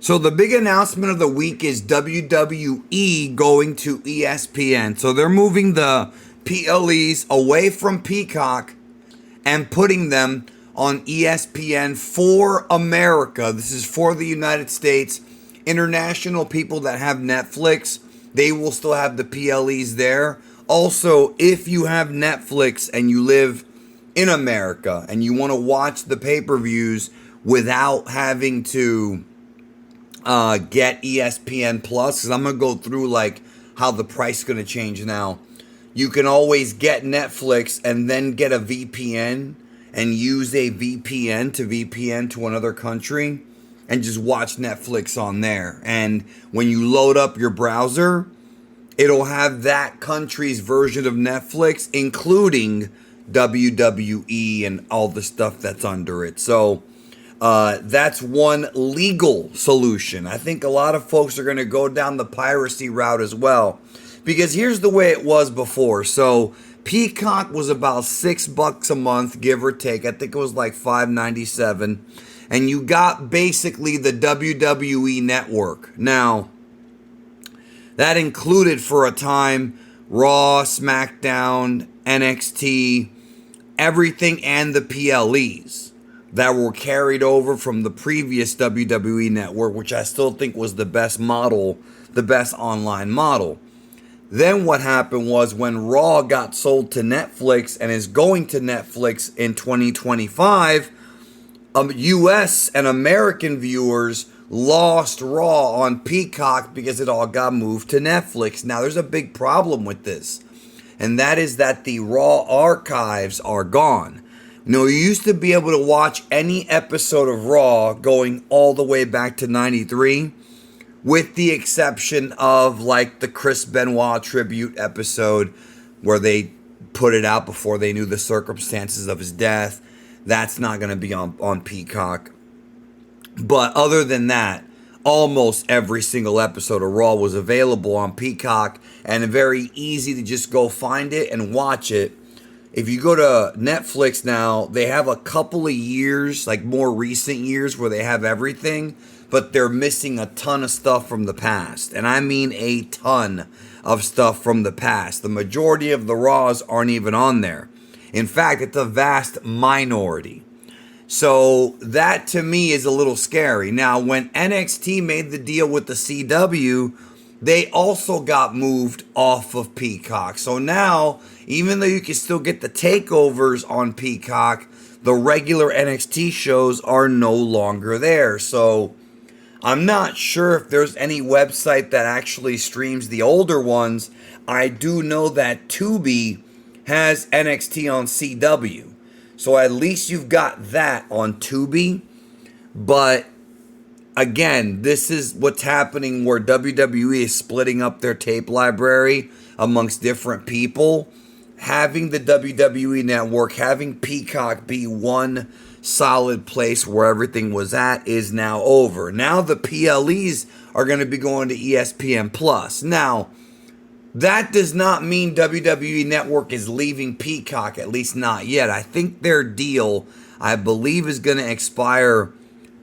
So the big announcement of the week is WWE going to ESPN. So they're moving the PLEs away from Peacock and putting them on ESPN for America. This is for the United States. International people that have Netflix, they will still have the PLEs there. Also, if you have Netflix and you live in America and you want to watch the pay-per-views without having to get ESPN Plus, because I'm going to go through like how the price is going to change now. You can always get Netflix and then get a VPN and use a VPN to another country and just watch Netflix on there. And when you load up your browser, it'll have that country's version of Netflix, including WWE and all the stuff that's under it. So that's one legal solution. I think a lot of folks are going to go down the piracy route as well. Because here's the way it was before. So Peacock was about $6 a month, give or take. I think it was like $5.97. And you got basically the WWE network. Now, that included for a time Raw, SmackDown, NXT, everything, and the PLEs that were carried over from the previous WWE network, which I still think was the best model, the best online model. Then what happened was when Raw got sold to Netflix and is going to Netflix in 2025, US and American viewers lost Raw on Peacock because it all got moved to Netflix. Now, there's a big problem with this, and that is that the Raw archives are gone. You know, you used to be able to watch any episode of Raw going all the way back to 93, with the exception of like the Chris Benoit tribute episode where they put it out before they knew the circumstances of his death. That's not going to be on Peacock. But other than that, almost every single episode of Raw was available on Peacock, and very easy to just go find it and watch it. If you go to Netflix now, they have a couple of years, like more recent years, where they have everything, but they're missing a ton of stuff from the past. And I mean a ton of stuff from the past. The majority of the Raws aren't even on there. In fact, it's a vast minority. So that to me is a little scary. Now, when NXT made the deal with the CW, they also got moved off of Peacock. So now, even though you can still get the takeovers on Peacock, the regular NXT shows are no longer there. So I'm not sure if there's any website that actually streams the older ones. I do know that Tubi has NXT on CW. So at least you've got that on Tubi. But again, this is what's happening where WWE is splitting up their tape library amongst different people. Having the WWE network, having Peacock be one solid place where everything was at is now over. Now the PLEs are going to be going to ESPN Plus. Now, that does not mean WWE Network is leaving Peacock, at least not yet. I think their deal, I believe, is going to expire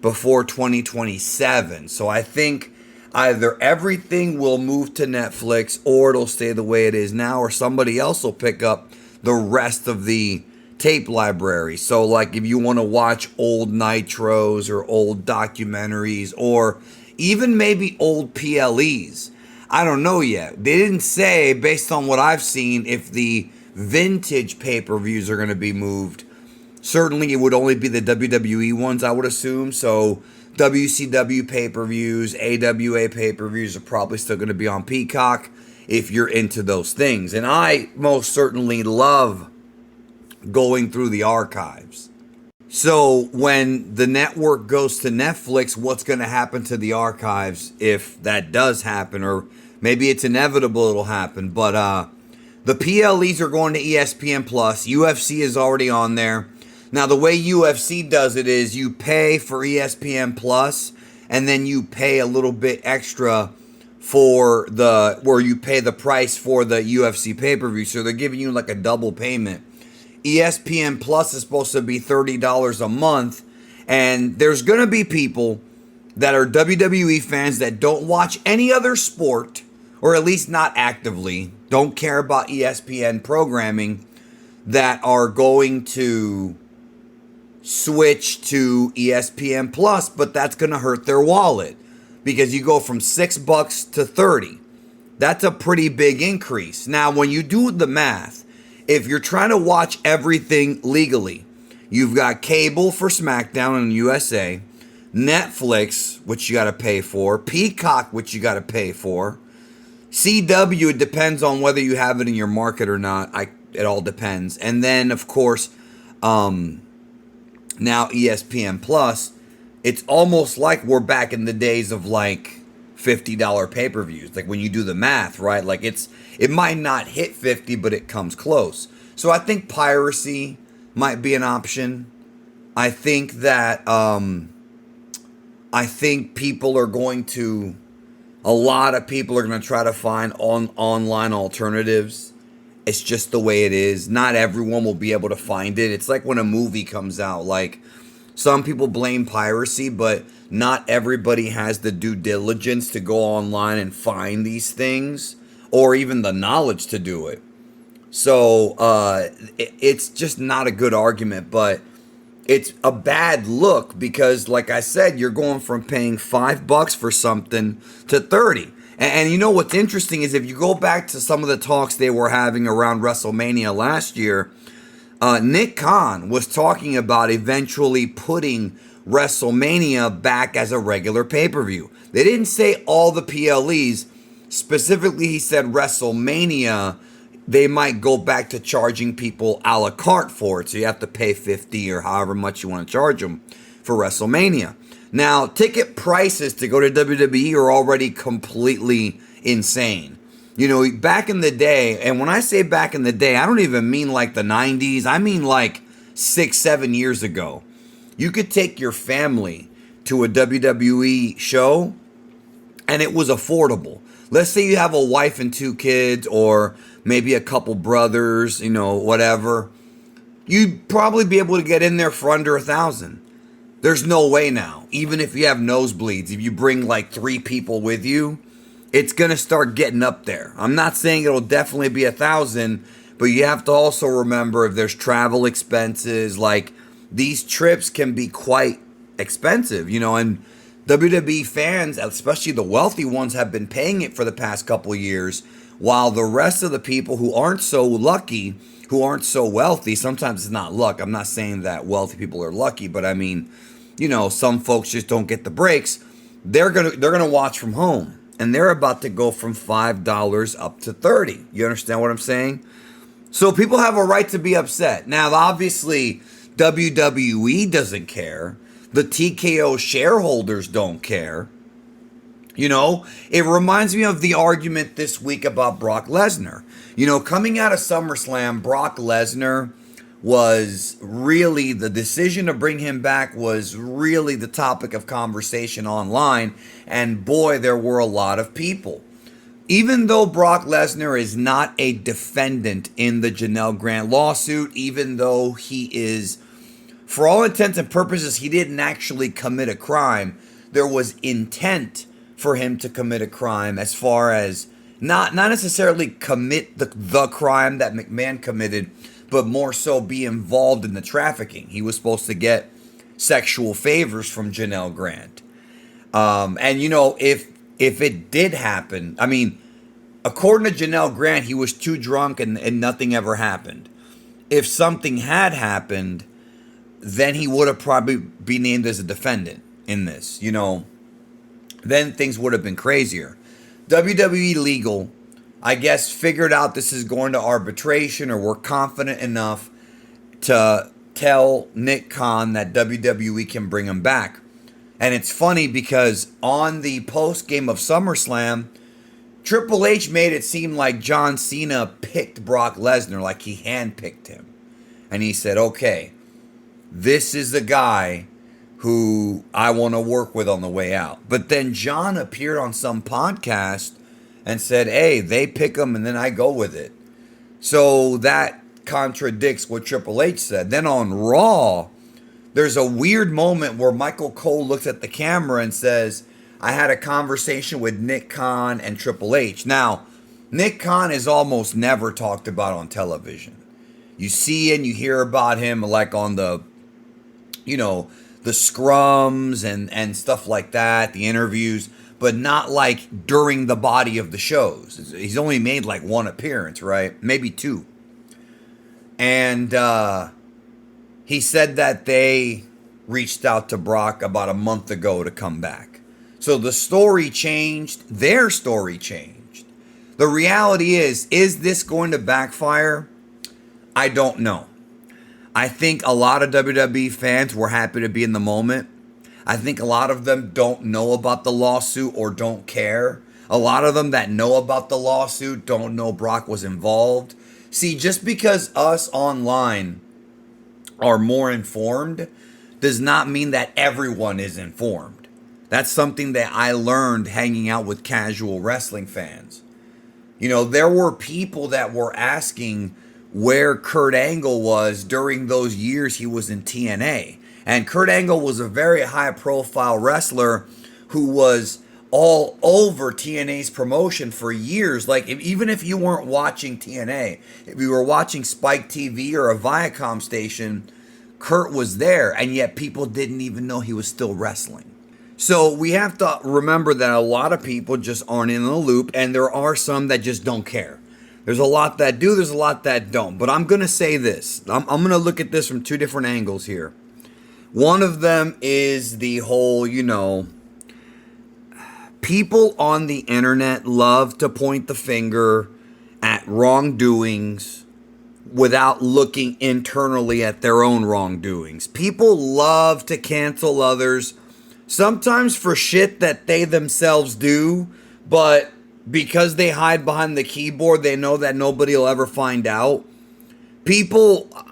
before 2027. So I think either everything will move to Netflix or it'll stay the way it is now, or somebody else will pick up the rest of the tape library. So like if you want to watch old Nitros or old documentaries or even maybe old PLEs, I don't know yet. They didn't say, based on what I've seen, if the vintage pay-per-views are going to be moved. Certainly, it would only be the WWE ones, I would assume. So, WCW pay-per-views, AWA pay-per-views are probably still going to be on Peacock if you're into those things. And I most certainly love going through the archives. So when the network goes to Netflix, what's going to happen to the archives if that does happen? Or maybe it's inevitable it'll happen. But the PLEs are going to ESPN Plus. UFC is already on there. Now, the way UFC does it is you pay for ESPN Plus, and then you pay a little bit extra for where you pay the price for the UFC pay-per-view. So they're giving you like a double payment. ESPN Plus is supposed to be $30 a month, and there's going to be people that are WWE fans that don't watch any other sport, or at least not actively, don't care about ESPN programming, that are going to switch to ESPN Plus, but that's going to hurt their wallet because you go from $6 to 30. That's a pretty big increase. Now, when you do the math, if you're trying to watch everything legally, you've got cable for SmackDown in the USA, Netflix, which you got to pay for, Peacock, which you got to pay for, CW, it depends on whether you have it in your market or not. It all depends. And then, of course, now ESPN Plus, it's almost like we're back in the days of like $50 pay-per-views. Like when you do the math, right? Like it might not hit 50, but it comes close. So I think piracy might be an option. I think that people are going to, a lot of people are going to try to find online alternatives. It's just the way it is. Not everyone will be able to find it. It's like when a movie comes out. Like, some people blame piracy, but not everybody has the due diligence to go online and find these things, or even the knowledge to do it. So it's just not a good argument, but it's a bad look because, like I said, you're going from paying $5 for something to 30. And you know what's interesting is if you go back to some of the talks they were having around WrestleMania last year, Nick Khan was talking about eventually putting WrestleMania back as a regular pay-per-view. They didn't say all the PLEs. Specifically, he said WrestleMania, they might go back to charging people a la carte for it. So you have to pay $50 or however much you want to charge them for WrestleMania. Now, ticket prices to go to WWE are already completely insane. You know, back in the day, and when I say back in the day, I don't even mean like the 90s. I mean like 6-7 years ago. You could take your family to a WWE show, and it was affordable. Let's say you have a wife and 2 kids, or maybe a couple brothers, you know, whatever. You'd probably be able to get in there for under $1,000. There's no way now. Even if you have nosebleeds, if you bring like 3 people with you, it's going to start getting up there. I'm not saying it'll definitely be $1,000, but you have to also remember if there's travel expenses, like these trips can be quite expensive, you know, and WWE fans, especially the wealthy ones, have been paying it for the past couple of years, while the rest of the people who aren't so lucky, who aren't so wealthy, sometimes it's not luck. I'm not saying that wealthy people are lucky, but I mean, you know, some folks just don't get the breaks. They're gonna watch from home, and they're about to go from $5 up to 30. You understand what I'm saying? So people have a right to be upset. Now, obviously, WWE doesn't care. The TKO shareholders don't care. You know, it reminds me of the argument this week about Brock Lesnar. You know, coming out of SummerSlam, Brock Lesnar was really, the decision to bring him back was really the topic of conversation online. And boy, there were a lot of people. Even though Brock Lesnar is not a defendant in the Janelle Grant lawsuit, even though he is, for all intents and purposes, he didn't actually commit a crime, there was intent for him to commit a crime, as far as not necessarily commit the crime that McMahon committed, but more so be involved in the trafficking. He was supposed to get sexual favors from Janelle Grant. And, you know, if it did happen, I mean, according to Janelle Grant, he was too drunk and nothing ever happened. If something had happened, then he would have probably been named as a defendant in this, you know. Then things would have been crazier. WWE Legal, I guess, figured out this is going to arbitration, or were confident enough to tell Nick Khan that WWE can bring him back. And it's funny because on the post-game of SummerSlam, Triple H made it seem like John Cena picked Brock Lesnar, like he handpicked him. And he said, okay, this is the guy who I want to work with on the way out. But then John appeared on some podcast and said, hey, they pick him and then I go with it. So that contradicts what Triple H said. Then on Raw, there's a weird moment where Michael Cole looks at the camera and says, I had a conversation with Nick Khan and Triple H. Now, Nick Khan is almost never talked about on television. You see and you hear about him like on the, the scrums and stuff like that, the interviews, but not like during the body of the shows. He's only made like one appearance, right? Maybe two. And he said that they reached out to Brock about a month ago to come back. So the story changed. Their story changed. The reality is this going to backfire? I don't know. I think a lot of WWE fans were happy to be in the moment. I think a lot of them don't know about the lawsuit or don't care. A lot of them that know about the lawsuit don't know Brock was involved. See, just because us online are more informed does not mean that everyone is informed. That's something that I learned hanging out with casual wrestling fans. There were people that were asking where Kurt Angle was during those years he was in TNA. And Kurt Angle was a very high-profile wrestler who was all over TNA's promotion for years. Like, even if you weren't watching TNA, if you were watching Spike TV or a Viacom station, Kurt was there, and yet people didn't even know he was still wrestling. So we have to remember that a lot of people just aren't in the loop, and there are some that just don't care. There's a lot that do, there's a lot that don't. But I'm going to say this. I'm going to look at this from two different angles here. One of them is the whole, people on the internet love to point the finger at wrongdoings without looking internally at their own wrongdoings. People love to cancel others, sometimes for shit that they themselves do, but because they hide behind the keyboard, they know that nobody will ever find out.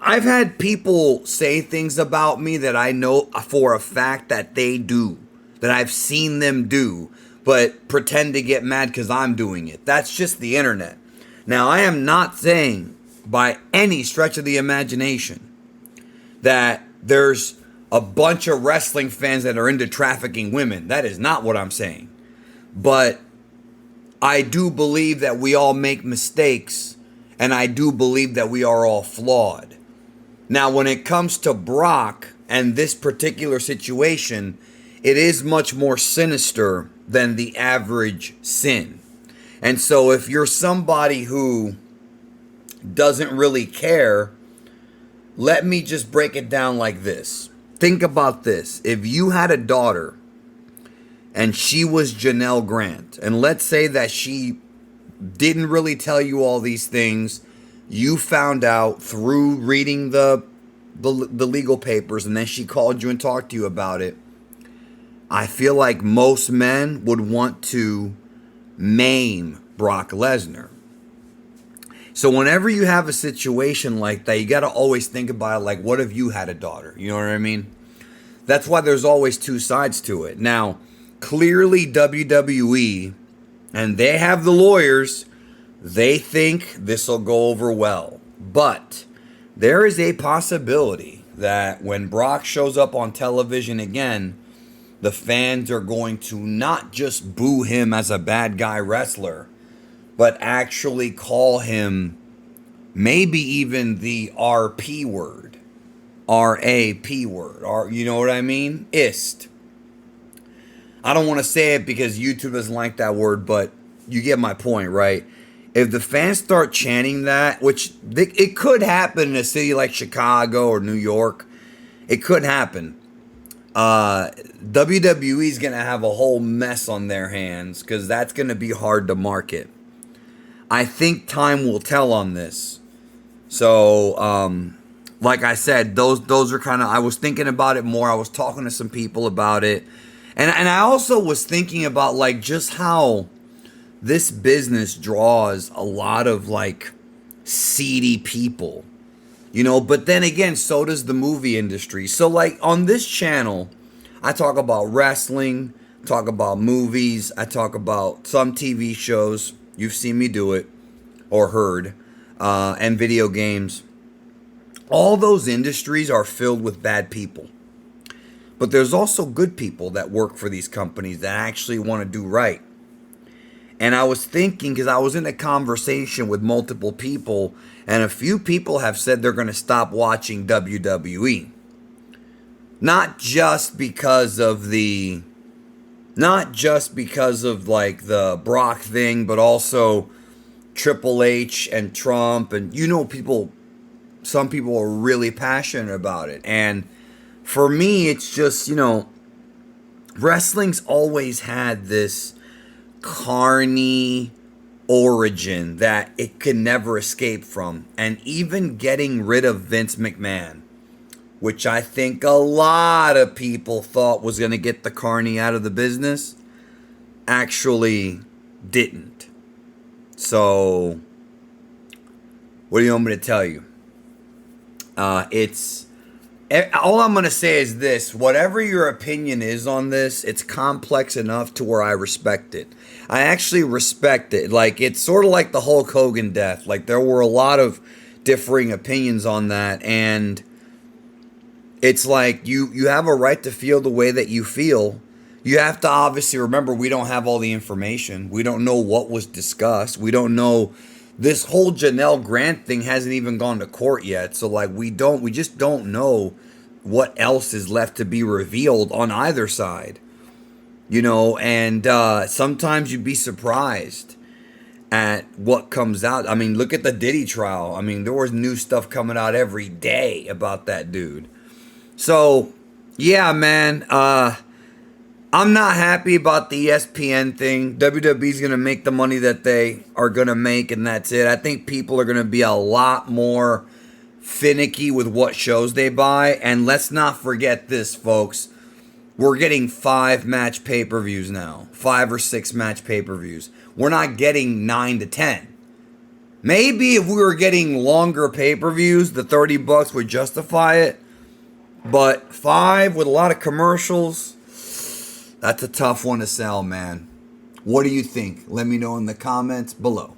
I've had people say things about me that I know for a fact that they do, that I've seen them do, but pretend to get mad because I'm doing it. That's just the internet. Now, I am not saying by any stretch of the imagination that there's a bunch of wrestling fans that are into trafficking women. That is not what I'm saying. But I do believe that we all make mistakes, and I do believe that we are all flawed. Now, when it comes to Brock and this particular situation, it is much more sinister than the average sin. And so if you're somebody who doesn't really care, let me just break it down like this. Think about this. If you had a daughter and she was Janelle Grant, and let's say that she didn't really tell you all these things, you found out through reading the legal papers, and then she called you and talked to you about it, I feel like most men would want to maim Brock Lesnar. So whenever you have a situation like that, you got to always think about it like, what if you had a daughter? You know what I mean? That's why there's always two sides to it. Now, clearly WWE, and they have the lawyers, they think this will go over well. But there is a possibility that when Brock shows up on television again, the fans are going to not just boo him as a bad guy wrestler, but actually call him maybe even the RP word. R-A-P word. You know what I mean? Ist. I don't want to say it because YouTube doesn't like that word, but you get my point, right? If the fans start chanting that, which it could happen in a city like Chicago or New York, it could happen. WWE is going to have a whole mess on their hands because that's going to be hard to market. I think time will tell on this. So, like I said, those are kind of, I was thinking about it more. I was talking to some people about it. And I also was thinking about like just how this business draws a lot of like seedy people, but then again, so does the movie industry. So like on this channel, I talk about wrestling, talk about movies, I talk about some TV shows. You've seen me do it or heard, and video games. All those industries are filled with bad people. But there's also good people that work for these companies that actually want to do right. And I was thinking, because I was in a conversation with multiple people, and a few people have said they're going to stop watching WWE. Not just because of like the Brock thing, but also Triple H and Trump, and some people are really passionate about it. And for me, it's just, wrestling's always had this carny origin that it can never escape from. And even getting rid of Vince McMahon, which I think a lot of people thought was going to get the carny out of the business, actually didn't. So, what do you want me to tell you? All I'm going to say is this. Whatever your opinion is on this, it's complex enough to where I respect it. I actually respect it. Like, it's sort of like the Hulk Hogan death. Like, there were a lot of differing opinions on that. And it's like you have a right to feel the way that you feel. You have to obviously remember we don't have all the information. We don't know what was discussed. We don't know. This whole Janelle Grant thing hasn't even gone to court yet. So, like, we just don't know what else is left to be revealed on either side. And sometimes you'd be surprised at what comes out. I mean, look at the Diddy trial. I mean, there was new stuff coming out every day about that dude. So, yeah, man, I'm not happy about the ESPN thing. WWE's going to make the money that they are going to make, and that's it. I think people are going to be a lot more finicky with what shows they buy. And let's not forget this, folks. We're getting 5-match pay-per-views now. 5 or 6 match pay-per-views. We're not getting 9 to 10. Maybe if we were getting longer pay-per-views, the $30 would justify it. But 5 with a lot of commercials, that's a tough one to sell, man. What do you think? Let me know in the comments below.